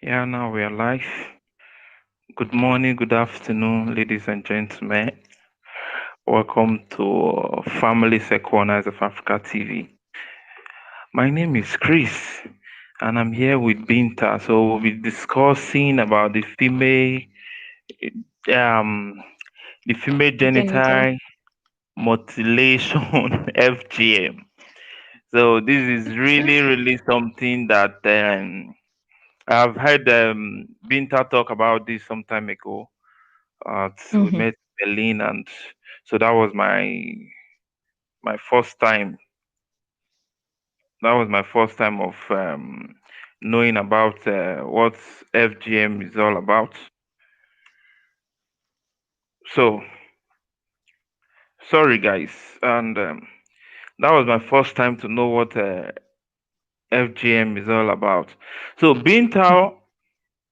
Yeah, now we are live. Good morning, good afternoon, ladies and gentlemen. Welcome to Family Corners of Africa TV. My name is Chris, and I'm here with Binta. So we'll be discussing about um, the female Genital. genital mutilation (FGM). So this is really something that I've heard Binta talk about this some time ago. We Mm-hmm. met in Berlin, and so that was my first time. That was my first time of knowing about what FGM is all about. So sorry, guys, and that was my first time to know what FGM is all about. So Binta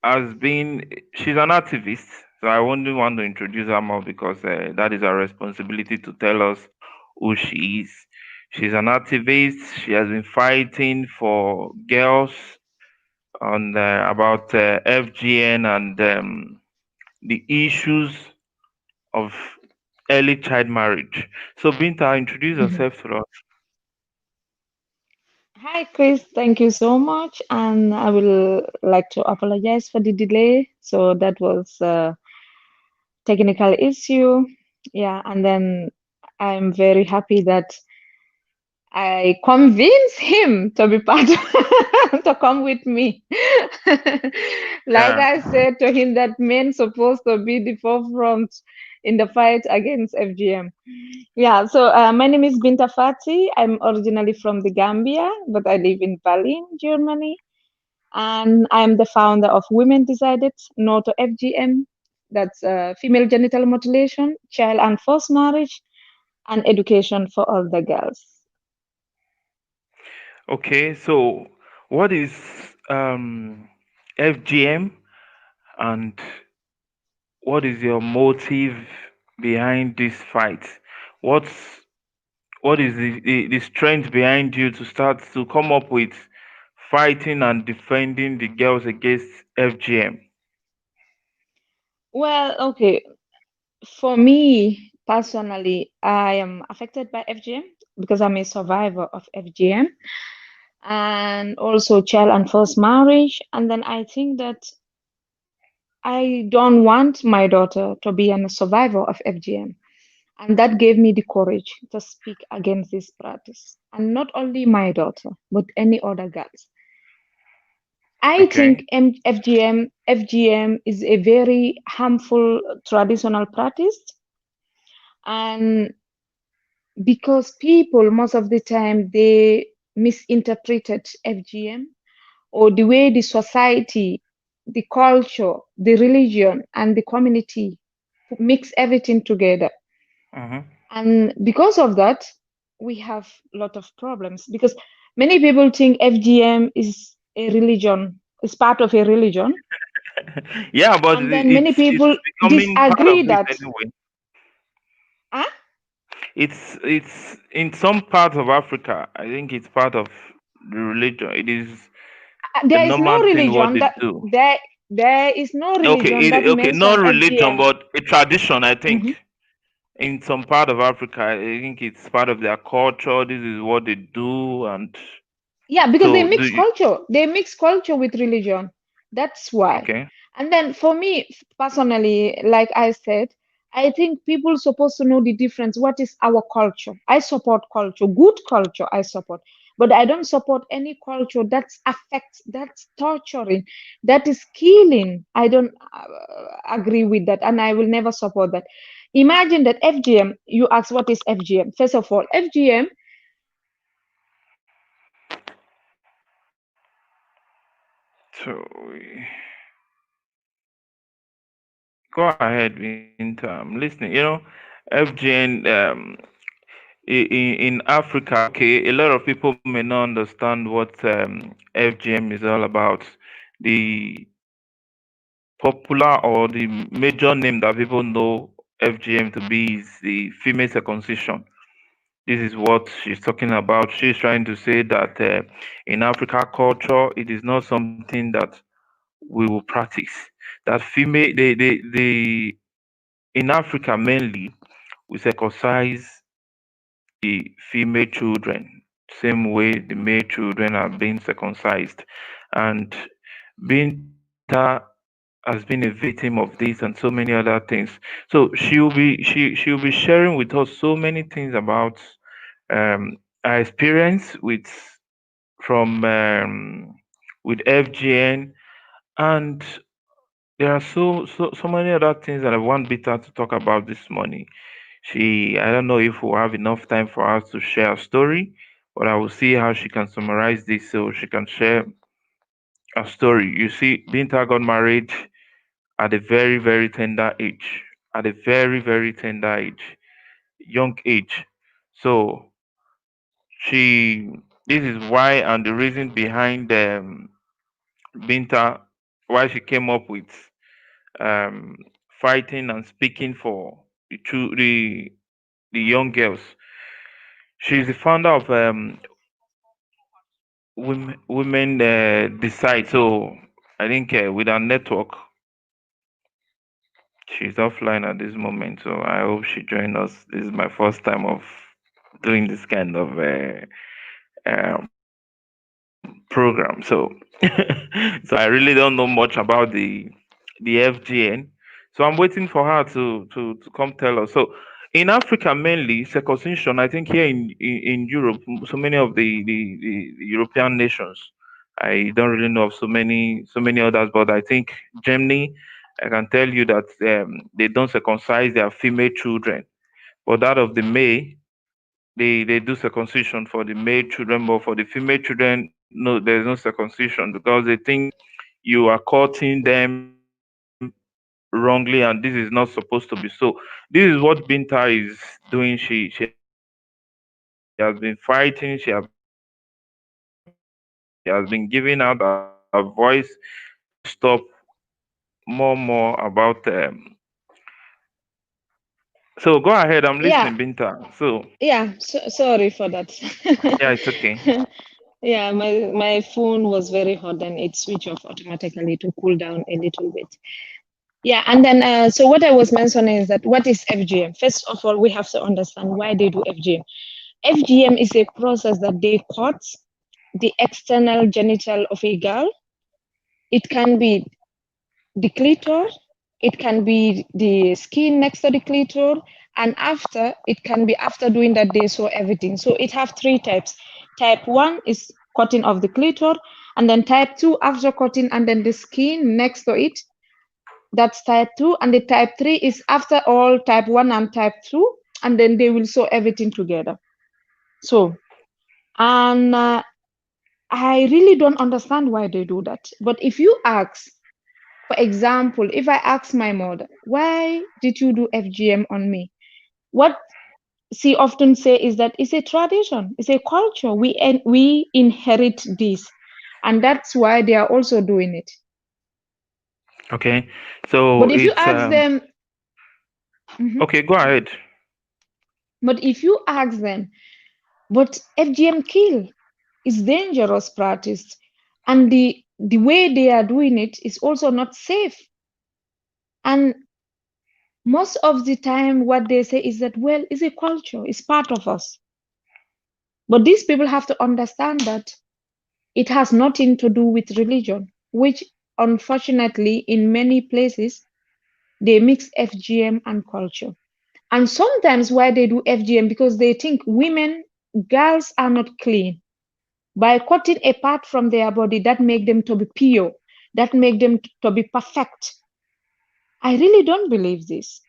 has been she's an activist, so I wouldn't want to introduce her more because that is her responsibility to tell us who she is. She's an activist. She has been fighting for girls on about FGN and the issues of early child marriage. So Binta, introduce Mm-hmm. yourself to us. Hi, Chris. Thank you so much. And I will like to apologize for the delay. So that was a technical issue. Yeah, and then I'm very happy that I convinced him to be part to come with me. Like Yeah. I said to him that men supposed to be the forefront in the fight against FGM. Yeah, so my name is Binta Fati. I'm originally from the Gambia, but I live in Berlin, Germany. And I'm the founder of Women Decided No to FGM. That's female genital mutilation, child and forced marriage, and education for all the girls. Okay. So what is FGM and what is your motive behind this fight? What's what is the strength behind you to start to come up with fighting and defending the girls against FGM? Well, okay. For me personally, I am affected by FGM because I'm a survivor of FGM and also child and forced marriage. And then I think that I don't want my daughter to be a survivor of FGM. And that gave me the courage to speak against this practice. And not only my daughter, but any other girls. I Okay. think FGM is a very harmful traditional practice. And because people, most of the time, they misinterpreted FGM or the way the society, the culture, the religion, and the community mix everything together. Mm-hmm. And because of that, we have a lot of problems because many people think FGM is a religion, is part of a religion. Yeah, but And then many it's people becoming part of disagree it that, anyway. ah, It's in some parts of Africa. I think it's part of the religion. It is a there is normal no thing what religion they that do. there is no Okay, religion that okay, not mention religion, FGM. but a tradition. I Mhm. think in some part of Africa, I think it's part of their culture. This is what they do, and Yeah, because they so mix culture. They mix culture with religion. That's why. okay, And then for me personally, like I said, I think people supposed to know the difference. What is our culture? I support culture, good culture I support. But I don't support any culture that's affects, that's torturing, that is killing. I don't agree with that, and I will never support that. Imagine that FGM, you ask what is FGM? First of all, FGM. so go ahead, Winter. I'm listening. FGN in Africa, okay, a lot of people may not understand what FGM is all about. The popular or the major name that people know FGM to be is the female circumcision. This is what she's talking about. She's trying to say that in Africa culture, it is not something that we will practice. That female, they in Africa mainly, we circumcise the female children same way the male children are being circumcised. And Binta has been a victim of this and so many other things. So she'll be sharing with us so many things about her experience from with FGN. And there are so many other things that I want Binta to talk about this morning. I don't know if we'll have enough time for us to share a story, but I will see how she can summarize this so she can share a story. You see, Binta got married at a very tender age, at a very tender age, young age. So she, this is why, and the reason behind Binta, why she came up with um, fighting and speaking for the young girls. She's the founder of women decide. So I think with our network, she's offline at this moment. So I hope she join us. This is my first time of doing this kind of program. So so I really don't know much about the FGN. So I'm waiting for her to come tell us. So in Africa mainly circumcision, I think here in Europe, so many of the European nations, I don't really know of so many others, but I think Germany, I can tell you that they don't circumcise their female children, but that of the male, they do circumcision for the male children, but for the female children, no, there's no circumcision because they think you are courting them wrongly, and this is not supposed to be so. This is what Binta is doing. She has been fighting, she has been giving out her voice, she has been giving out her voice to stop more about so go ahead, I'm Yeah, listening, Binta. So yeah. Sorry for that. yeah, it's okay. Yeah, my phone was very hot and it switched off automatically to cool down a little bit. Yeah, and then so what I was mentioning is that what is FGM? First of all, we have to understand why they do FGM. FGM is a process that they cut the external genital of a girl. It can be the clitoris, it can be the skin next to the clitoris, and after it can be after doing that they saw everything. So it have three types. Type 1 is cutting of the clitoris, and then type 2 after cutting and then the skin next to it. That's type 2, and the type 3 is after all type 1 and type 2, and then they will sew everything together. So, and I really don't understand why they do that. But if you ask, for example, if I ask my mother, why did you do FGM on me? What she often say is that it's a tradition, it's a culture. We inherit this, and that's why they are also doing it. Okay, so But if you it's ask them, mhm. okay, go ahead. But if you ask them, but FGM kill is dangerous practice, and the way they are doing it is also not safe. And most of the time, what they say is that, well, it's a culture, it's part of us. But these people have to understand that it has nothing to do with religion, which unfortunately, in many places, they mix FGM and culture. And sometimes why they do FGM, because they think women, girls are not clean. By cutting a part from their body, that make them to be pure, that make them to be perfect. I really don't believe this.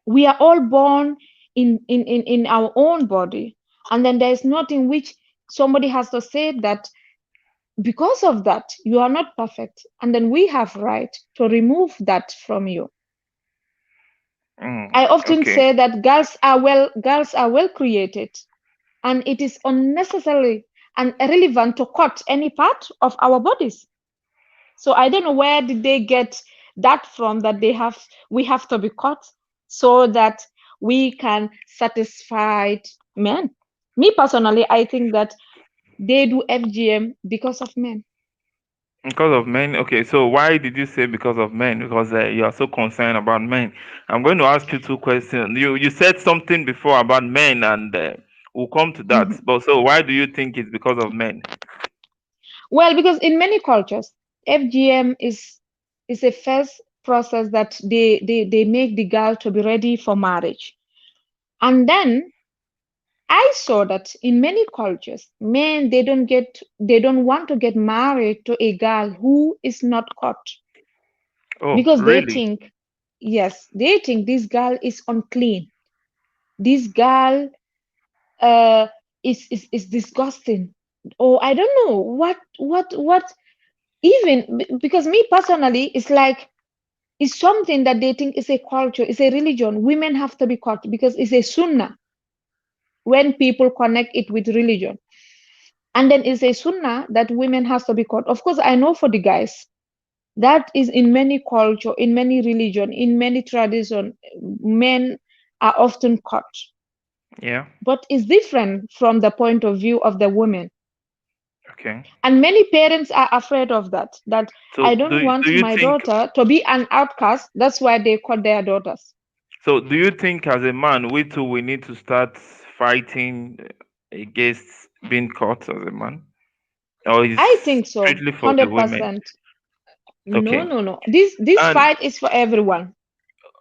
We are all born in our own body, and then there is nothing which somebody has to say that because of that you are not perfect, and then we have right to remove that from you. I often Okay. say that girls are well created, and it is unnecessary and irrelevant to cut any part of our bodies. So I don't know where did they get that from, that we have to be cut so that we can satisfy men. Me personally, I think that they do FGM because of men. Because of men. Okay, so why did you say because of men? Because you are so concerned about men. I'm going to ask you two questions. You said something before about men, and we'll come to that. Mhm. But so why do you think it's because of men? Well, because in many cultures, FGM is a first process that they make the girl to be ready for marriage. And then I saw that in many cultures, men they don't want to get married to a girl who is not caught Oh, because they really? think, yes, they think this girl is unclean. This girl uh is disgusting. Or I don't know what even because me personally, it's like it's something that they think is a culture, is a religion. Women have to be caught because it's a sunnah when people connect it with religion. And then it's a sunnah that women has to be caught. Of course, I know for the guys, that is in many culture, in many religion, in many tradition, men are often caught. Yeah. But it's different from the point of view of the women. Okay. And many parents are afraid of that, that So I don't do want you my think daughter to be an outcast. That's why they caught their daughters. do you think as a man we too we need to start fighting against being caught as a man? Or is I think so, strictly for the women? 100%. No, Okay. no, no. This And fight is for everyone.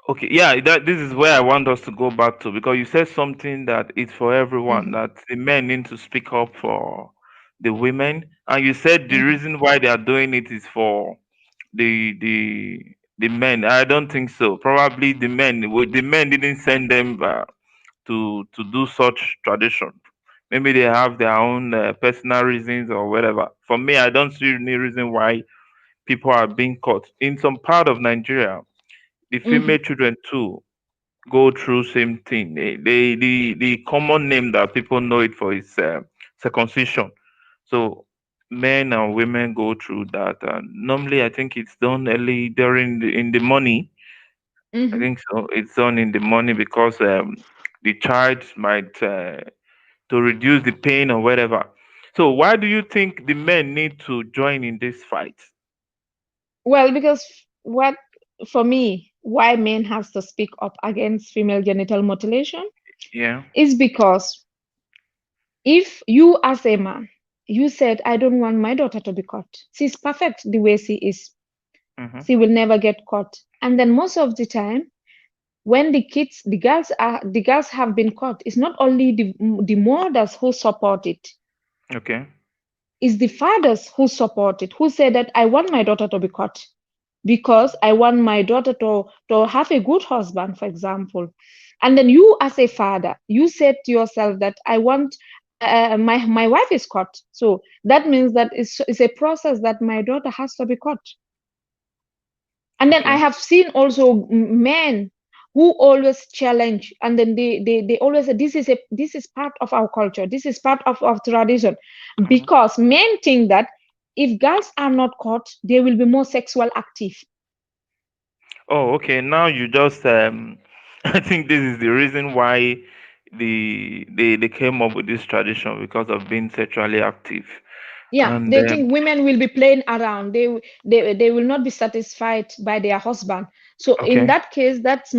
okay, yeah, that this is where I want us to go back to because you said something that it's for everyone, Mhm, that the men need to speak up for the women, and you said the mhm, reason why they are doing it is for the men. I don't think so. Probably the men didn't send them to do such tradition. Maybe they have their own personal reasons or whatever. For me, I don't see any reason why people are being caught in some part of Nigeria. The mhm, female children too go through same thing. The common name that people know it for is circumcision. So men and women go through that. And normally, I think it's done early during in the morning. I mhm. think so. It's done in the morning because the child might to reduce the pain or whatever. So why do you think the men need to join in this fight? Well, because what for me, why men has to speak up against female genital mutilation Yeah. is because if you as a man, you said, I don't want my daughter to be caught. She's perfect the way she is. Mm-hmm. She will never get caught. And then most of the time, when the girls have been caught, it's not only the mothers who support it, Okay. it's the fathers who support it, who say that I want my daughter to be caught because I want my daughter to have a good husband, for example. And then you, as a father, you said to yourself that I want my wife is caught. So that means that it's a process that my daughter has to be caught. And then I Okay. have seen also men who always challenge, and then they always say this is part of our culture, this is part of our tradition, Mhm. because men think that if girls are not caught, they will be more sexual active. Oh, okay. Now you just I think this is the reason why they came up with this tradition because of being sexually active. Yeah, And they think women will be playing around. They will not be satisfied by their husband. So in okay, that case, that's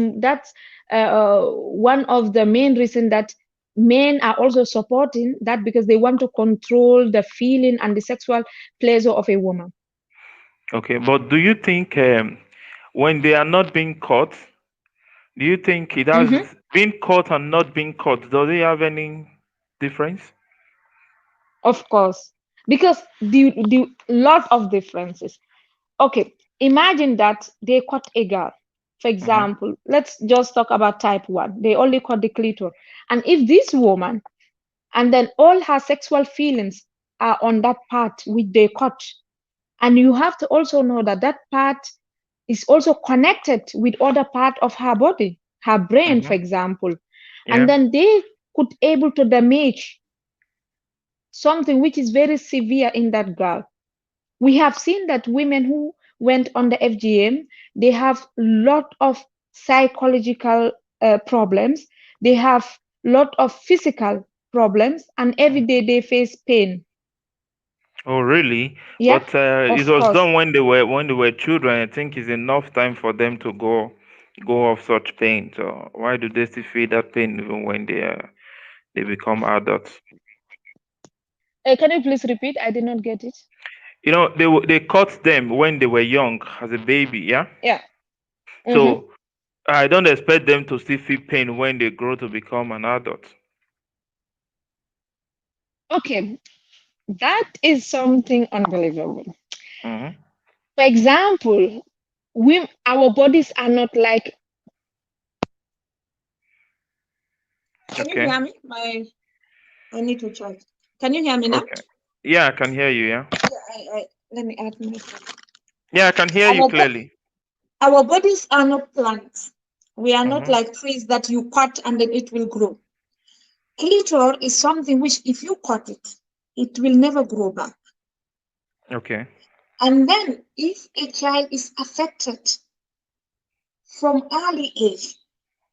one of the main reason that men are also supporting that, because they want to control the feeling and the sexual pleasure of a woman. okay. But do you think when they are not being caught, do you think it has Mhm. been caught and not being caught? Does it have any difference? Of course, because the lot of differences. Okay, imagine that they caught a girl. For Hmm. example, let's just talk about type 1. They only caught the clitoris. And if this woman, and then all her sexual feelings are on that part which they caught, and you have to also know that that part is also connected with other part of her body, her brain, Hmm. for example. And Yeah. then they could able to damage something which is very severe in that girl. We have seen that women who went on the FGM, they have lot of psychological problems. They have lot of physical problems, and every day they face pain. Oh, really? Yeah, But it of was course. done when they were children. I think it's enough time for them to go off such pain. So why do they still feel that pain even when they become adults? Can you please repeat? I did not get it. They caught them when they were young as a baby. Yeah. Yeah. Mm-hmm. So I don't expect them to still feel pain when they grow to become an adult. Okay, that is something unbelievable. Hmm. For example, our bodies are not like. Can you Okay. hear me? I need to charge. Can you hear me now? Okay. Yeah, I can hear you. Yeah. Yeah, let me add my phone. Yeah, I can hear you Our clearly. our bodies are not plants. We are not Hmm. like trees that you cut and then it will grow. Clitor is something which, if you cut it, it will never grow back. Okay. And then, if a child is affected from early age,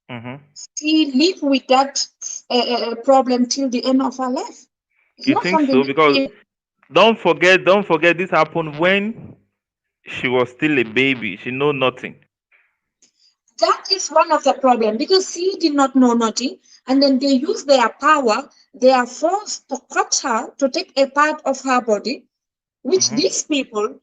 Hmm. she live with that problem till the end of her life. It's You not think something so? that Because don't forget, this happened when she was still a baby. She know nothing. that is one of the problem because she did not know nothing, and then they use their power. They are forced to cut her to take a part of her body, which Hmm. these people,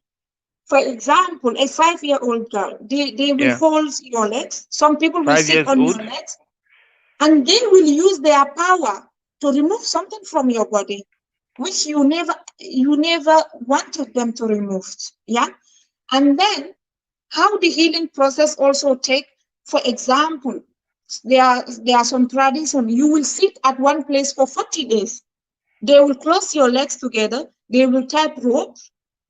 for example, a 5-year-old girl, they will Yeah. hold your legs. Some people will 5 years sit on your old. legs and they will use their power to remove something from your body which you never wanted them to remove. Yeah. And then how the healing process also take, for example, there are some tradition. You will sit at one place for 40 days. They will close your legs together, they will tie rope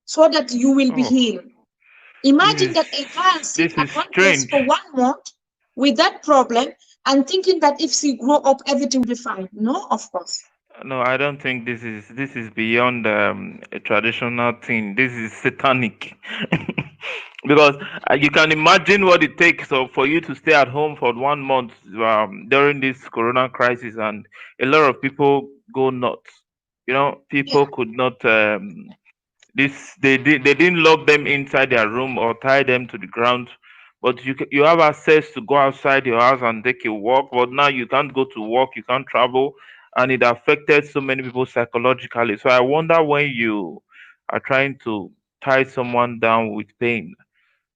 so that you will be Oh, healed. this Imagine is that a child sit this is at one place strange. for 1 month with that problem and thinking that if she grow up, everything will be fine. No, of course. No, I don't think this is beyond a traditional thing. This is satanic. Because you can imagine what it takes for you to stay at home for 1 month during this corona crisis, and a lot of people go nuts. Yeah, People could not. They didn't lock them inside their room or tie them to the ground, but you have access to go outside your house and take a walk. But now you can't go to work, you can't travel, and it affected so many people psychologically. So I wonder when you are trying to tie someone down with pain.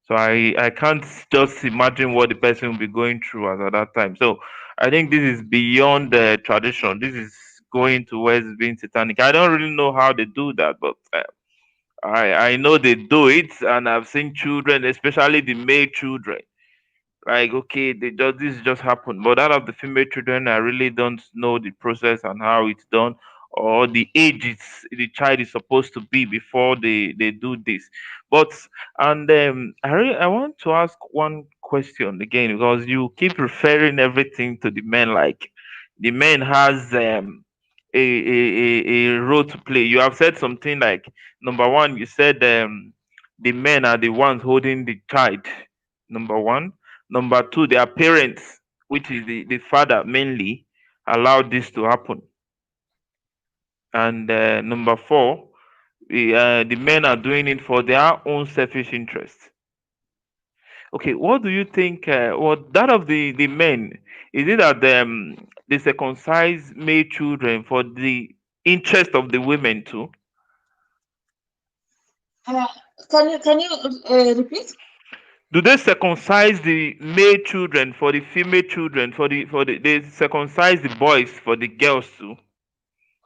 So I can't just imagine what the person will be going through as at that time. So I think this is beyond the tradition. This is going towards being satanic. I don't really know how they do that, but I know they do it, and I've seen children, especially the male children. Like, okay, this just happened, but out of the female children, I really don't know the process and how it's done, or the age the child is supposed to be before they do this. But I want to ask one question again, because you keep referring everything to the men, like the men has a role to play. You have said something like, number one, you said the men are the ones holding the child. Number one. Number two, their parents, which is the father mainly, allowed this to happen. And number four, the men are doing it for their own selfish interest. Okay, what do you think? What that of the men, is it that they circumcise male children for the interest of the women too? Uh, can you repeat? Do they circumcise the male children for the female children, for the they circumcise the boys for the girls too?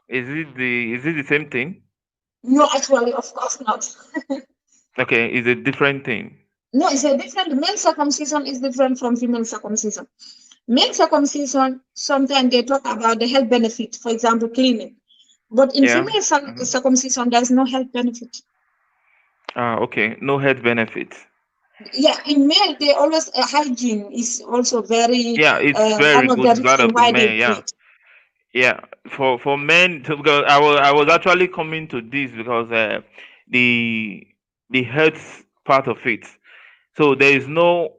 Is it the same thing? No, actually, of course not. Okay, it's a different thing. No, it's a different. Male circumcision is different from female circumcision. Male circumcision, sometimes they talk about the health benefit, for example, cleaning. But in Yeah. female Mhm. circumcision, there's no health benefit. Ah, okay. No health benefits. Yeah, in male, they always hygiene is also very Yeah, it's very one of good. the It's that reason of the why they men. do Yeah, it. yeah. For men, because I was actually coming to this because the the health part of it. So there is no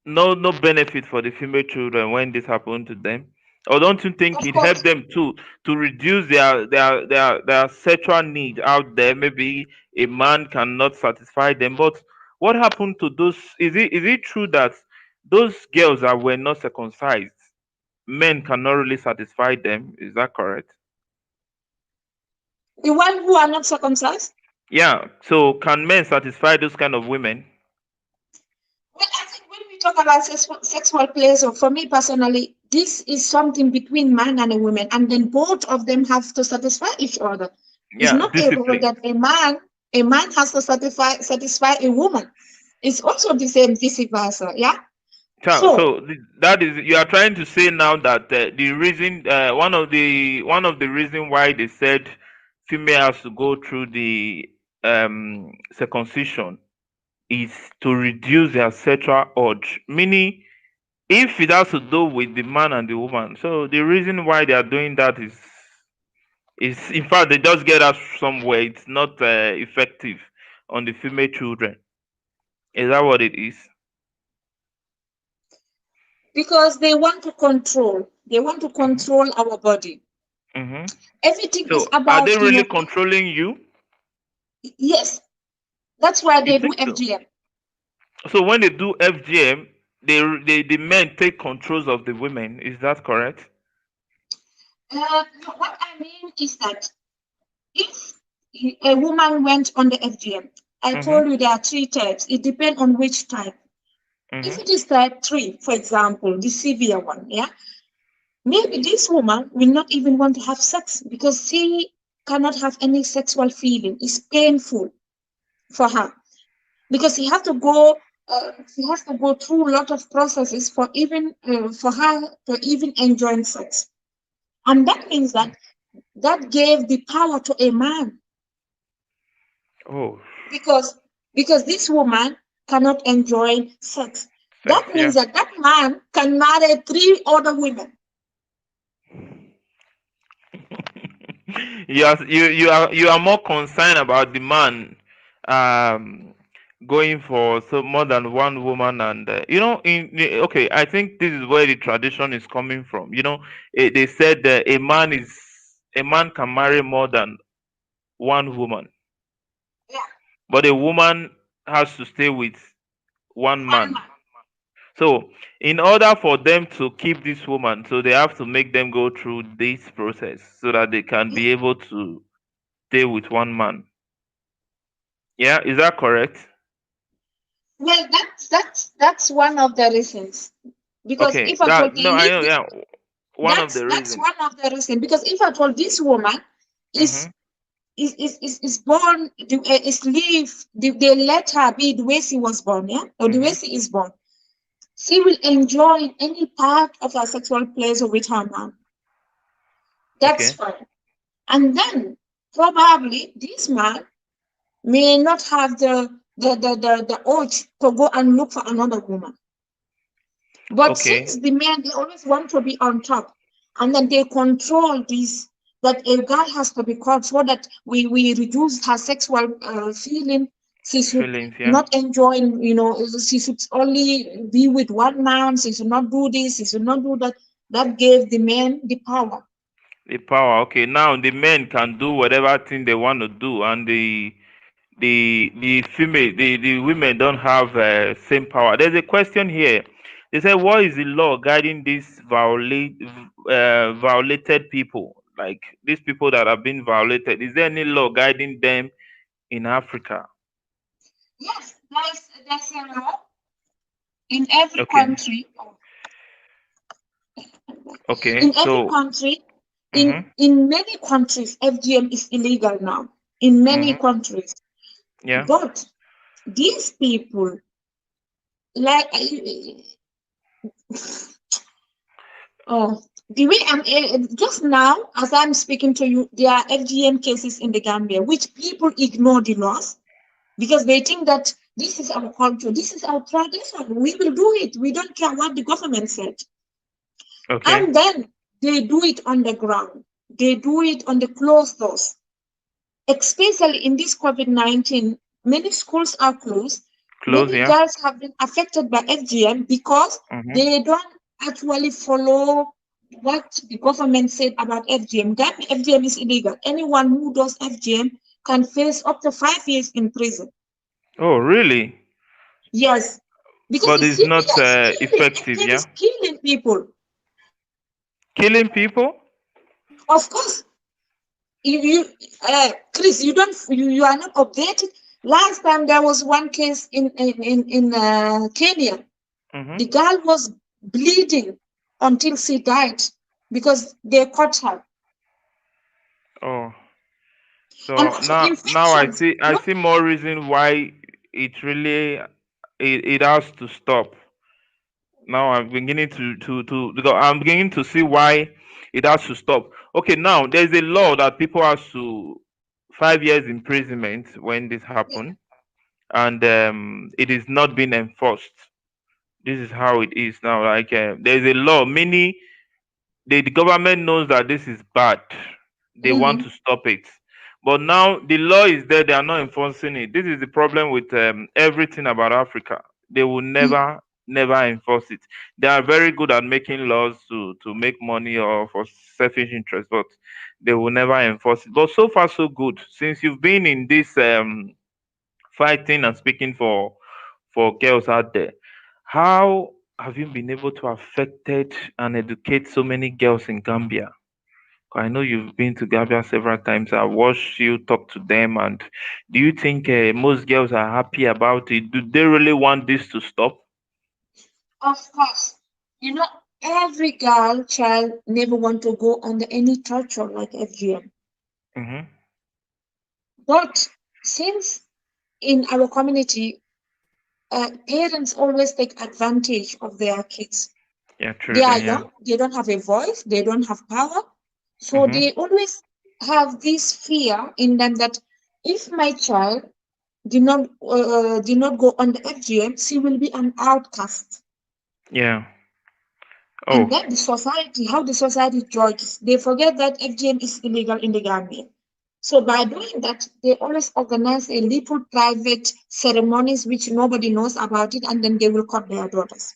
benefit for the female children when this happened to them. Or don't you think Of it helped course, them to reduce their sexual need out there? Maybe a man cannot satisfy them. But what happened to those? Is it true that those girls that were not circumcised, men cannot really satisfy them? Is that correct? the one who are not circumcised. Yeah. So can men satisfy those kind of women? Well, I think when we talk about sexual pleasure, for me personally, this is something between man and a woman, and then both of them have to satisfy each other. It's Yeah, not a role discipline. that a man has to satisfy a woman. It's also the same vice versa. Yeah. So That is, you are trying to say now that the reason, one of the reason why they said female has to go through the circumcision is to reduce their sexual urge. Meaning, if it has to do with the man and the woman, so the reason why they are doing that is in fact they just get us somewhere. It's not effective on the female children. Is that what it is? because they want to control our body. Mm-hmm. Everything is So are they about, really controlling you? yes, that's why You they do think so? FGM. So when they do FGM, the men take controls of the women. Is that correct? No, what I mean is that if a woman went on the FGM, I Mm-hmm. told you there are three types. It depends on which type. If Mm-hmm. it is type 3, for example, the severe one, yeah, maybe this woman will not even want to have sex because she cannot have any sexual feeling. It's painful for her because she has to go through a lot of processes for her to even enjoy sex. And that means that gave the power to a man Oh, because this woman cannot enjoy sex. sex. That Yeah. means that man can marry three other women. You are more concerned about the man um going for so more than one woman, and okay, I think this is where the tradition is coming from. They said that a man can marry more than one woman, Yeah, but a woman has to stay with one one man. man. So, in order for them to keep this woman, so they have to make them go through this process so that they can Yeah. be able to stay with one man. Yeah, is that correct? Well, that's one of the reasons. Because Okay, if I that told no, I know. Yeah, one of the that's reasons. one of the reasons. Because if I told this woman is Mm-hmm. is born, is live, they let her be the way she was born, yeah, or the way Mm-hmm. she is born, she will enjoy any part of her sexual pleasure with her man. That's Okay, fine. And then probably this man may not have the urge to go and look for another woman. But okay, since the men, they always want to be on top, and then they control this, that a girl has to be caught so that we reduce her sexual feeling. She should feelings. Yeah, not enjoy, she should only be with one man. She should not do this. She should not do that. That gave the men the power. the power. Okay, now the men can do whatever thing they want to do, and the women don't have same power. There's a question here. They say, what is the law guiding these violated people, like these people that have been violated? Is there any law guiding them in Africa? Yes, there's a law in every Okay, country. okay, In every so country, mm-hmm, in many countries, FGM is illegal now. In many mm-hmm, countries, yeah, but these people, like, oh, the way just now, as I'm speaking to you, there are FGM cases in the Gambia, which people ignore the laws because they think that this is our culture, this is our tradition, we will do it, we don't care what the government said. okay, And then they do it on the ground, they do it on the closed doors. Especially in this COVID-19, many schools are closed. close, Many yeah, girls have been affected by FGM because mm-hmm, they don't actually follow. what the government said about FGM. Gambia, FGM is illegal. Anyone who does FGM can face up to 5 years in prison. Oh, really? Yes, because But it's it's not severe, it's killing. effective, FGM yeah? is killing people. Killing people? Of course, Chris, you are not updated. Last time there was one case in Kenya. Mm-hmm. The girl was bleeding until she died because they caught her. Oh, And so also now infections. I see more reason why it really it has to stop. Now I'm beginning to because I'm beginning to see why it has to stop. Okay, now there's a law that people has to 5 years imprisonment when this happen, and it is not being enforced. This is how it is now. Like there's a law. Many the government knows that this is bad. They want Mhm. to stop it. But now the law is there, they are not enforcing it. This is the problem with everything about Africa. They will Mhm. never enforce it. They are very good at making laws to make money or for selfish interest, but they will never enforce it. But so far so good. Since you've been in this fighting and speaking for girls out there, how have you been able to affected and educate so many girls in Gambia? I know you've been to Gambia several times. I watched you talk to them, and do you think most girls are happy about it? Do they really want this to stop? Of course. You know, every girl child never want to go under any torture like FGM. Mm-hmm. But since in our community, parents always take advantage of their kids. Yeah, They are children. Yeah. young, they don't have a voice, they don't have power. So Mm-hmm. they always have this fear in them that if my child did not go on the FGM, she will be an outcast. Yeah. And Oh, then the society, how the society judges, they forget that FGM is illegal in the Gambia. So by doing that, they always organize a little private ceremonies which nobody knows about it, and then they will cut their daughters.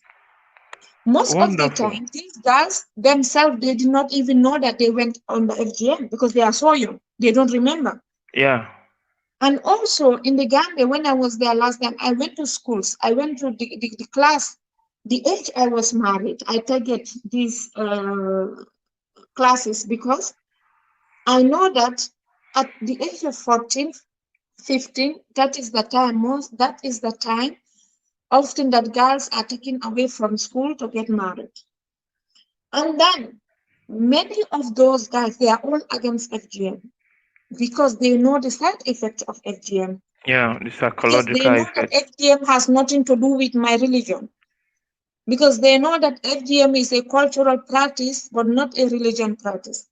Most of the wonderful. time, these girls themselves, they did not even know that they went on the FGM because they are so young. They don't remember. Yeah. And also in the Gambia, when I was there last time, I went to schools. I went to the class. The age I was married, I target these classes because I know that at the age of 14, 15, that is the time often that girls are taken away from school to get married. And then many of those guys, they are all against FGM because they know the side effects of FGM. Yeah. The Because they psychological know that effect. FGM has nothing to do with my religion. Because they know that FGM is a cultural practice, but not a religion practice.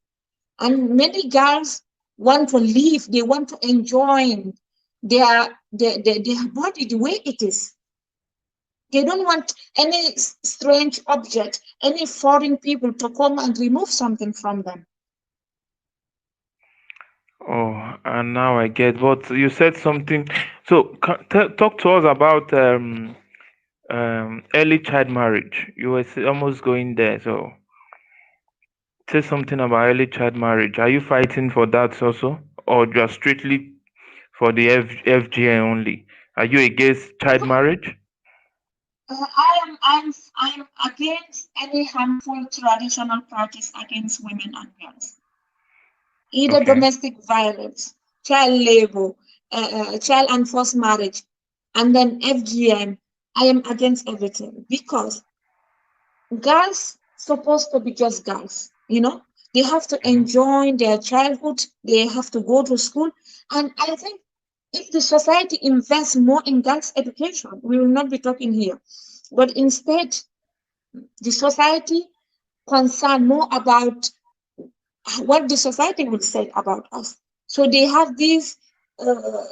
And many girls want to live, they want to enjoy their body the way it is. They don't want any strange object, any foreign people to come and remove something from them. Oh, and now I get. But you said something. So talk to us about early child marriage. You were almost going there. So say something about early child marriage. Are you fighting for that also, or just strictly for the FGM only? Are you against child marriage? I'm against any harmful traditional practice against women and girls, either Okay. domestic violence, child labor, child unforced marriage, and then FGM. I am against everything because girls supposed to be just girls, they have to Hmm. enjoy their childhood, they have to go to school. And I think if the society invests more in girls education, we will not be talking here. But instead, the society concern more about what the society will say about us. So they have this uh,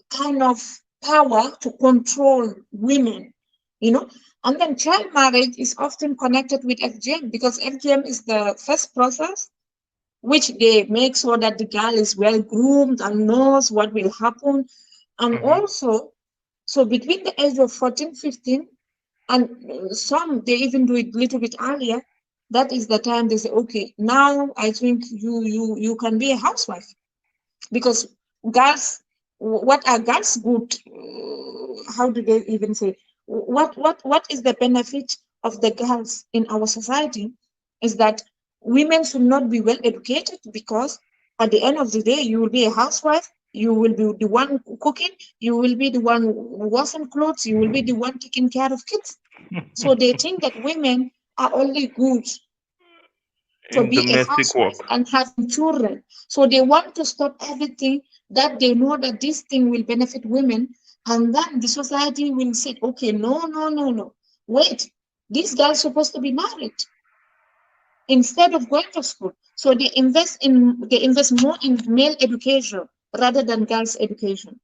kind of power to control women, you know. And then child marriage is often connected with FGM because FGM is the first process which they make sure that the girl is well groomed and knows what will happen. And Hmm. also, so between the age of 14, 15, and some they even do it a little bit earlier, that is the time they say, okay, now I think you can be a housewife. Because girls, what are girls good? How do they even say? What is the benefit of the girls in our society? Is that women should not be well educated, because at the end of the day, you will be a housewife. You will be the one cooking. You will be the one washing clothes. You will be the one taking care of kids. So they think that women are only good to In be a domestic housewife work. and having children. So they want to stop everything that they know that this thing will benefit women. And then the society will say, okay, no, no, no, no. Wait, this girl's supposed to be married instead of going to school. So they invest more in male education rather than girls' education.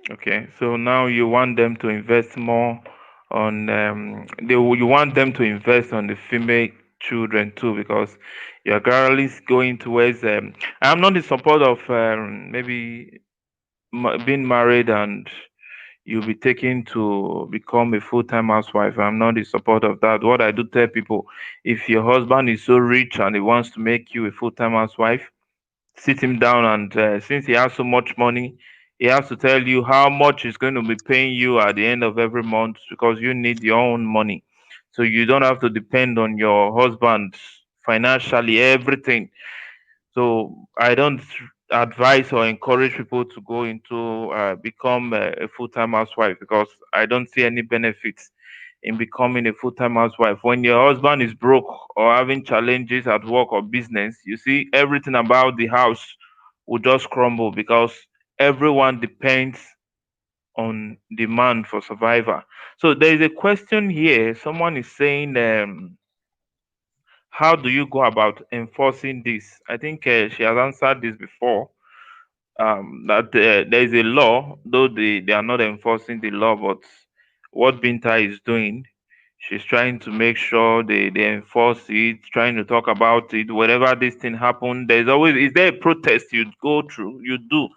Okay, so now you want them to invest more on you want them to invest on the female children too, because you're girl is going towards I'm not in support of maybe being married and you'll be taken to become a full-time housewife. I'm not in support of that. What I do tell people, if your husband is so rich and he wants to make you a full-time housewife, sit him down and since he has so much money, he has to tell you how much he's going to be paying you at the end of every month, because you need your own money. So you don't have to depend on your husband financially, everything. So I don't advise or encourage people to go into become a full-time housewife, because I don't see any benefits in becoming a full-time housewife. When your husband is broke or having challenges at work or business, you see everything about the house will just crumble, because everyone depends on demand for survivor. So there is a question here. Someone is saying, how do you go about enforcing this? I think she has answered this before, that there is a law, though they are not enforcing the law, but what Binta is doing, she's trying to make sure they enforce it, trying to talk about it. Whenever this thing happen, there's always, is there a protest you go through, you do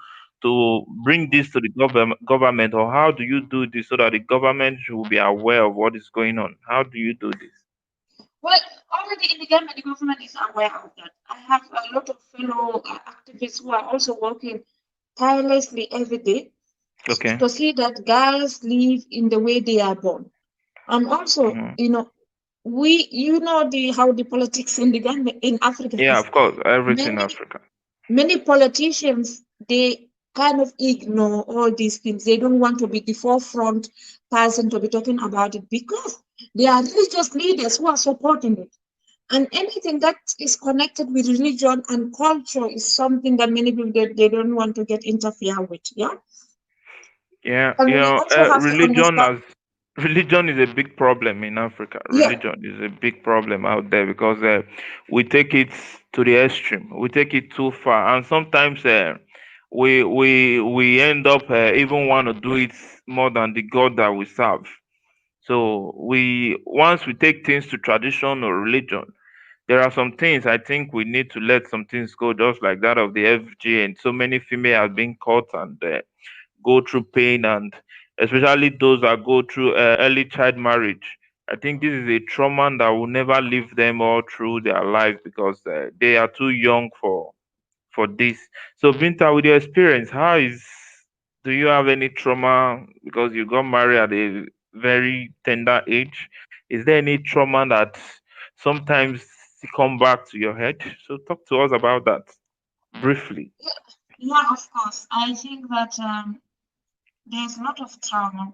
to bring this to the government, or how do you do this so that the government should be aware of what is going on? How do you do this? Well, already in the government is aware of that. I have a lot of fellow activists who are also working tirelessly every day Okay. to see that girls live in the way they are born. And also, Mhm. the how the politics in the Gambia in Africa Yeah, is. of course, everything Many Africa. many politicians, they kind of ignore all these things. They don't want to be the forefront person to be talking about it, because they are religious leaders who are supporting it. And anything that is connected with religion and culture is something that many people they don't want to get interfere with. Yeah. Yeah, And we also have to religion understand, as religion is a big problem in Africa. yeah, Religion is a big problem out there, because we take it to the extreme. We take it too far, and sometimes we end up even want to do it more than the God that we serve. So we once we take things to tradition or religion, there are some things I think we need to let some things go, just like that of the FG, and so many females have been caught and go through pain, and especially those that go through early child marriage. I think this is a trauma that will never leave them all through their life, because they are too young for this. So Binta, with your experience, how is, do you have any trauma because you got married at a very tender age? Is there any trauma that sometimes come back to your head? So talk to us about that briefly. yeah, of course. I think that there's a lot of trauma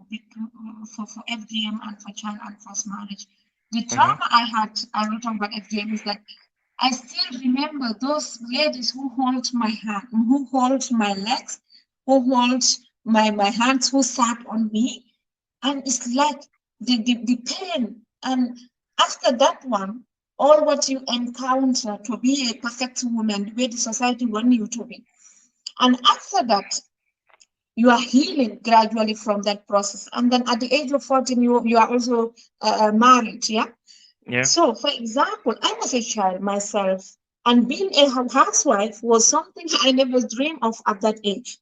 for FGM and for child and forced marriage. The Hmm. trauma I wrote about FGM is that I still remember those ladies who hold my hand, who hold my legs, who hold my hands, who sat on me. And it's like the pain. And after that one, all what you encounter to be a perfect woman, the way the society wants you to be. And after that, you are healing gradually from that process. And then at the age of 14, you are also married. Yeah. Yeah. So, for example, I was a child myself, and being a housewife was something I never dreamed of at that age.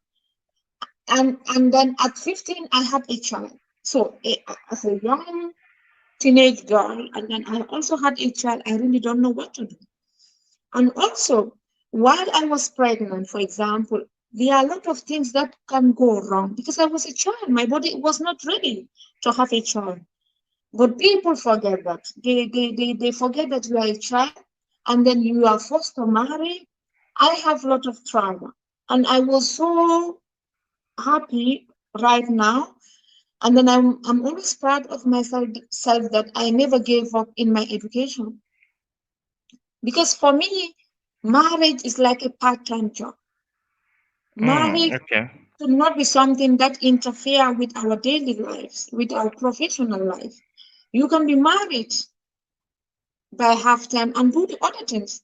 And then at 15, I had a child. So, as a young teenage girl, and then I also had a child. I really don't know what to do. And also, while I was pregnant, for example, there are a lot of things that can go wrong because I was a child. My body was not ready to have a child. But people forget that. They forget that you are a child and then you are forced to marry. I have a lot of trauma. And I was so happy right now. And then I'm always proud of myself self that I never gave up in my education. Because for me, marriage is like a part-time job. Marriage Okay. should not be something that interfere with our daily lives, with our professional life. You can be married by half time and do the other things.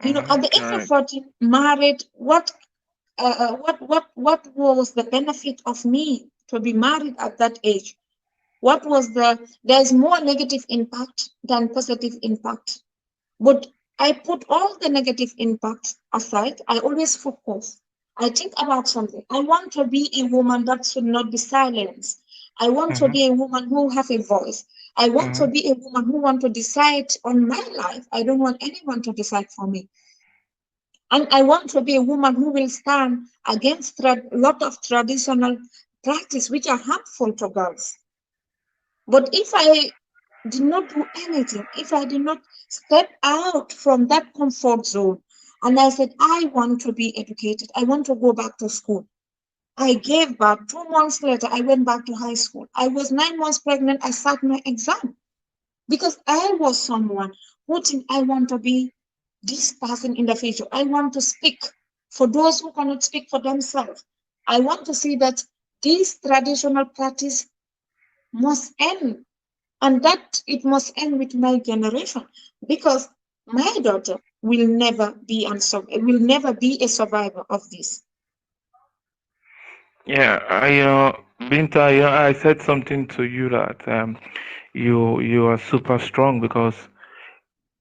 At the age of Right. 40, married, what was the benefit of me to be married at that age? There's more negative impact than positive impact. But I put all the negative impacts aside. I always focus. I think about something. I want to be a woman that should not be silenced. I want to Mm-hmm. be a woman who have a voice. I want to Mm-hmm. be a woman who want to decide on my life. I don't want anyone to decide for me. And I want to be a woman who will stand against a lot of traditional practice which are harmful to girls. But if I did not do anything, if I did not step out from that comfort zone, and I said, I want to be educated, I want to go back to school. I gave birth. 2 months later, I went back to high school. I was 9 months pregnant. I sat my exam because I was someone who think I want to be this person in the future. I want to speak for those who cannot speak for themselves. I want to see that this traditional practice must end and that it must end with my generation because my daughter will never be a survivor of this. Yeah, Binta, I said something to you that you are super strong because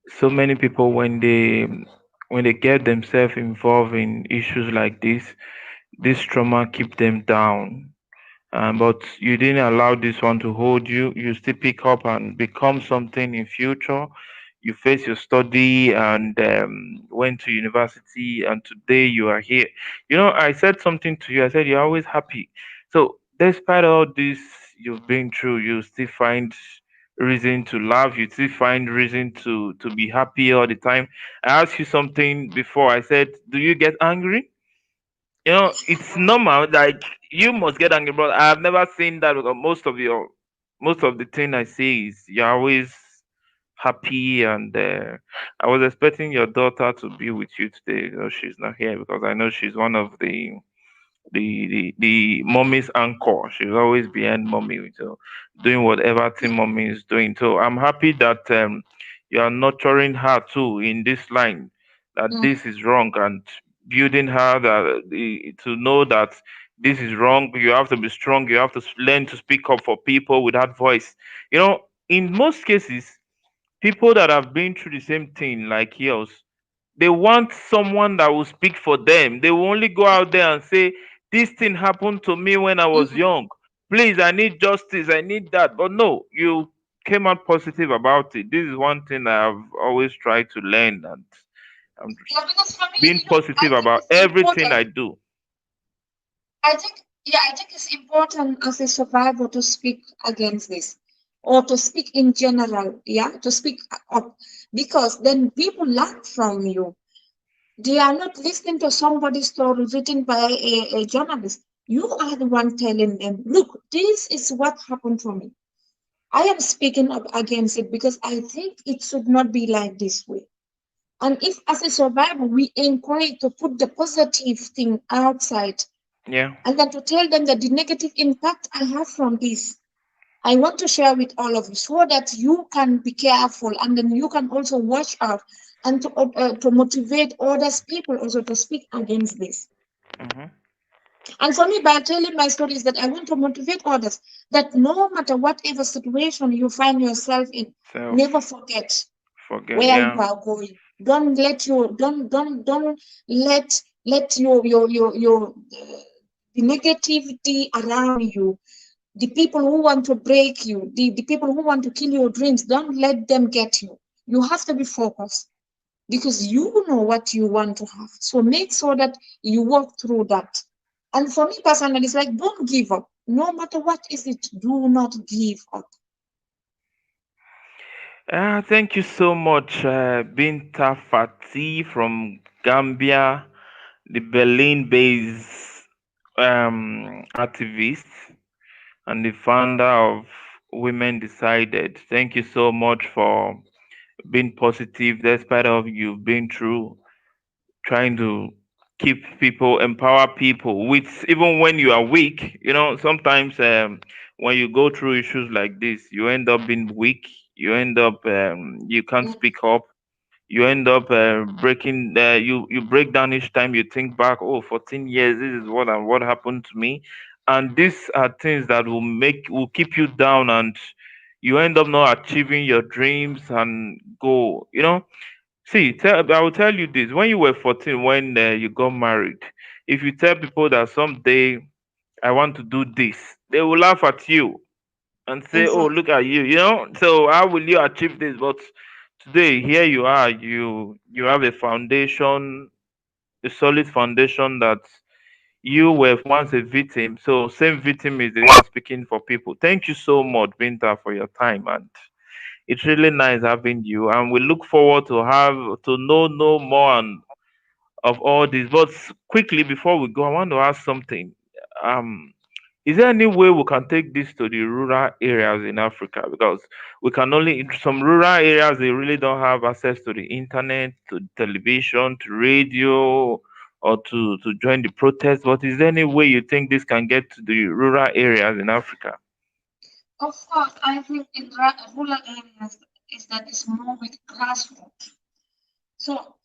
so many people when they get themselves involved in issues like this trauma keep them down. But you didn't allow this one to hold you. You still pick up and become something in future. You face your study and went to university, and today you are here. I said something to you. I said you're always happy. So, despite all this you've been through, you still find reason to laugh. You still find reason to be happy all the time. I asked you something before. I said, "Do you get angry?" It's normal. Like you must get angry, but I've never seen that because most of the thing I see is you're always happy, and I was expecting your daughter to be with you today. She's not here because I know she's one of the mommy's anchor. She's always behind mommy, so doing whatever thing mommy is doing. So I'm happy that you are nurturing her too in this line that Mm. this is wrong and building her to know that this is wrong. You have to be strong. You have to learn to speak up for people without voice. In most cases, people that have been through the same thing like yours, they want someone that will speak for them. They will only go out there and say, "This thing happened to me when I was Mm. young. Please, I need justice. I need that." But no, you came out positive about it. This is one thing I've always tried to learn, and I'm Yeah, because for me, being I positive think about it's everything I important. do. I think it's important as a survivor to speak against this or to speak in general, yeah, to speak up because then people learn from you. They are not listening to somebody's story written by a journalist. You are the one telling them, look, this is what happened to me. I am speaking up against it because I think it should not be like this way. And if, as a survivor, we encourage to put the positive thing outside Yeah. and then to tell them that the negative impact I have from this, I want to share with all of you so that you can be careful and then you can also watch out and to motivate others people also to speak against this. Hmm. And for me, by telling my stories, that I want to motivate others that no matter whatever situation you find yourself in, never Self forget forget. where you Yeah. are going. Don't let your the negativity around you The people who want to break you, the people who want to kill your dreams, don't let them get you. You have to be focused because you know what you want to have. So make sure that you walk through that. And for me personally, it's like don't give up. No matter what is it, do not give up. Thank you so much, Binta Fati from Gambia, the Berlin-based activist and the founder of Women Decided. Thank you so much for being positive despite of you being through trying to keep people, empower people, which even when you are weak, sometimes when you go through issues like this, you end up being weak, you end up, you can't Yeah, speak up, you end up breaking, you break down each time you think back, oh, 14 years, this is what happened to me. And these are things that will keep you down, and you end up not achieving your dreams and goal. See, I will tell you this. When you were 14, when you got married, if you tell people that someday I want to do this, they will laugh at you and say, "Oh, exactly. look at you," So how will you achieve this? But today, here you are. You have a foundation, a solid foundation that you were once a victim. So same victim is the one speaking for people. Thank you so much, Binta, for your time, and it's really nice having you. And we look forward to know more of all this. But quickly before we go, I want to ask something. Um, is there any way we can take this to the rural areas in Africa? Because we can only in some rural areas they really don't have access to the internet, to television, to radio, or to join the protest. But is there any way you think this can get to the rural areas in Africa? Of course, I think in rural areas is that it's more with grassroots. So,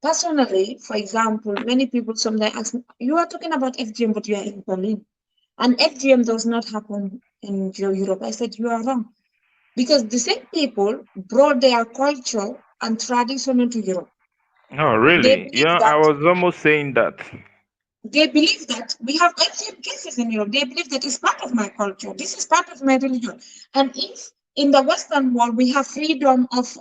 personally, for example, many people sometimes ask me, you are talking about FGM, but you are in Berlin. And FGM does not happen in Europe. I said, you are wrong. Because the same people brought their culture and tradition into Europe. Oh, They really? believe Yeah, I that was almost saying that. we have FGM cases in Europe. They believe that it's part of my culture. This is part of my religion. And if in the Western world we have freedom of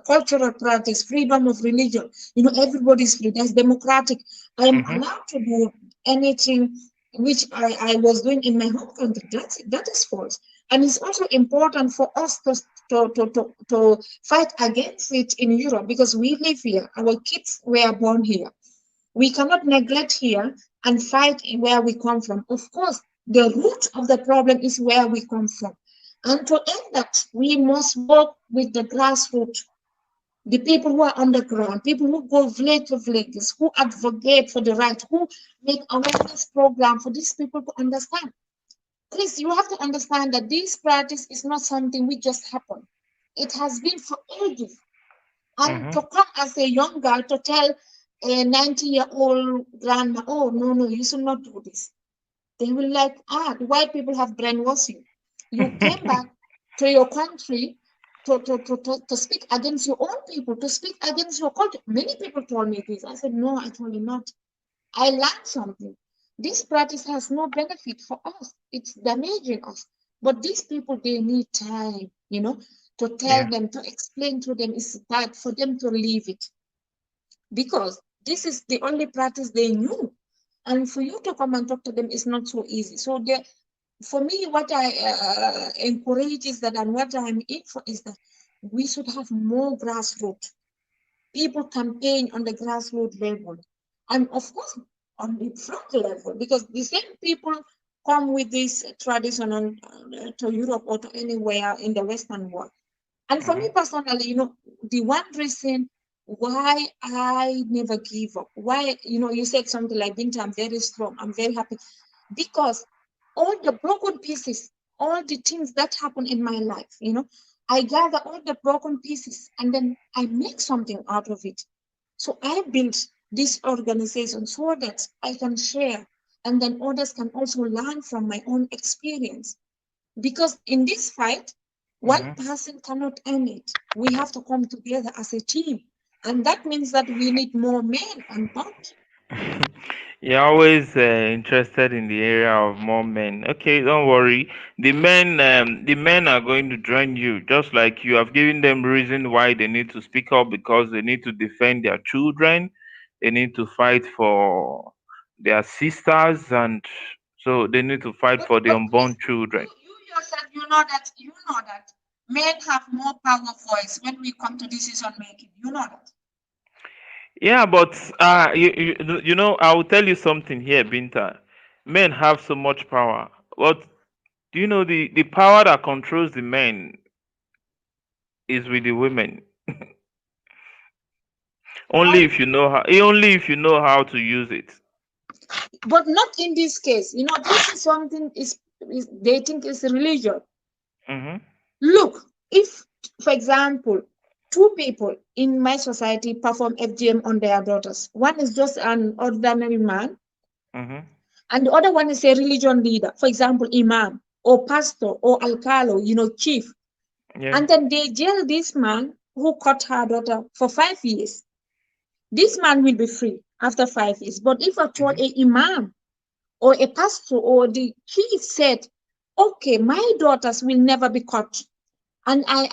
cultural practice, freedom of religion, everybody's free. That's democratic. I am Hmm. allowed to do anything which I was doing in my home country. That is false. And it's also important for us to fight against it in Europe because we live here. Our kids were born here. We cannot neglect here and fight where we come from. Of course, the root of the problem is where we come from. And to end that, we must work with the grassroots, the people who are underground, people who go village to villages, who advocate for the right, who make awareness program for these people to understand. Please, you have to understand that this practice is not something we just happen. It has been for ages. And Hmm. to come as a young girl to tell a 90-year-old grandma, oh, no, no, you should not do this. They will like, the white people have brainwashed you. You came back to your country to speak against your own people, to speak against your culture. Many people told me this. I said, no, I told you not. I learned something. This practice has no benefit for us. It's damaging us. But these people, they need time, to tell Yeah. them, to explain to them. It's that for them to leave it because this is the only practice they knew. And for you to come and talk to them is not so easy. So for me, what I encourage is that, and what I'm in for is that we should have more grassroots people campaign on the grassroots level, and of course on the front level, because the same people come with this tradition to Europe or to anywhere in the Western world. And for me Hmm. personally, the one reason why I never give up, why, you said something like, Binta, I'm very strong, I'm very happy, because all the broken pieces, all the things that happen in my life, I gather all the broken pieces and then I make something out of it. So I built this organization so that I can share and then others can also learn from my own experience. Because in this fight, one Hmm. person cannot end it. We have to come together as a team. And that means that we need more men on board. You're always interested in the area of more men. Okay, don't worry. The men are going to join you, just like you have given them reason why they need to speak up because they need to defend their children. They need to fight for their sisters, and so they need to fight for the But unborn children. you yourself, you know that men have more power voice when we come to decision making. You know that. Yeah, but you know, I will tell you something here, Binta. Men have so much power. But do you know the power that controls the men is with the women? Why? Only if you know how to use it. But not in this case. You know, this is something is they think is religion. Mhm. Look, if, for example, two people in my society perform FGM on their daughters, one is just an ordinary man, Mhm. and the other one is a religion leader, for example, imam or pastor or alcalo, chief. Yeah. And then they jail this man who caught her daughter for 5 years. This man will be free after 5 years. But if at all Mhm. a imam or a pastor or the chief said, okay, my daughters will never be caught, and I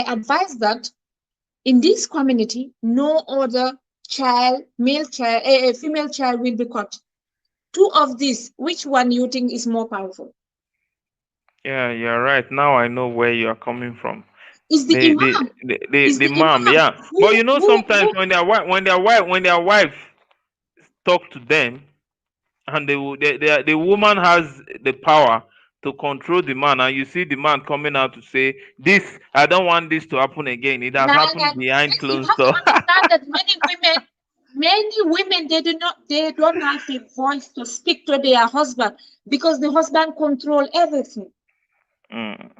advise that in this community, no other child, male child, a female child will be caught. Two of these, which one you think is more powerful? Yeah, you're right. Now I know where you are coming from. Is the imam? Is The the mom, imam yeah. But you know, sometimes who when their wife talk to them, and the woman has the power to control the man, and you see the man coming out to say, "This, I don't want this to happen again. It has happened Nana, behind yes, you closed have to door." understand that many women, they don't have a voice to speak to their husband because the husband control everything. Mm.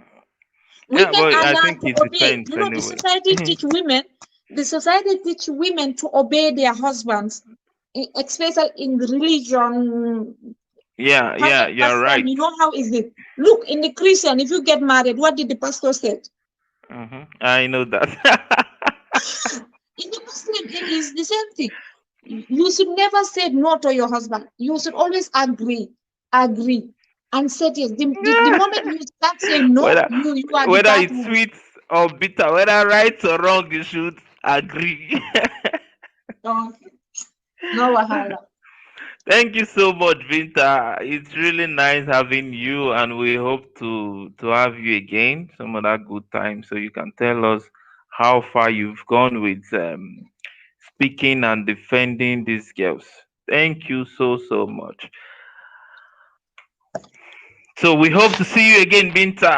Yeah, Women but are I learned think to it obey. depends You know, anyway. the society teach women to obey their husbands, especially in the religion Yeah, yeah, you're pastor. right. You know how is it? Look, in the Christian, if you get married, what did the pastor say? I know that. In the Muslim, it is the same thing. You should never say no to your husband. You should always agree, and say yes. The moment you start saying no, whether you are the whether bad it's one. sweet or bitter, whether right or wrong, you should agree. Okay, no wahala. Thank you so much, Vinta. It's really nice having you, and we hope to have you again some other good time, so you can tell us how far you've gone with speaking and defending these girls. Thank you so much. So we hope to see you again, Binta.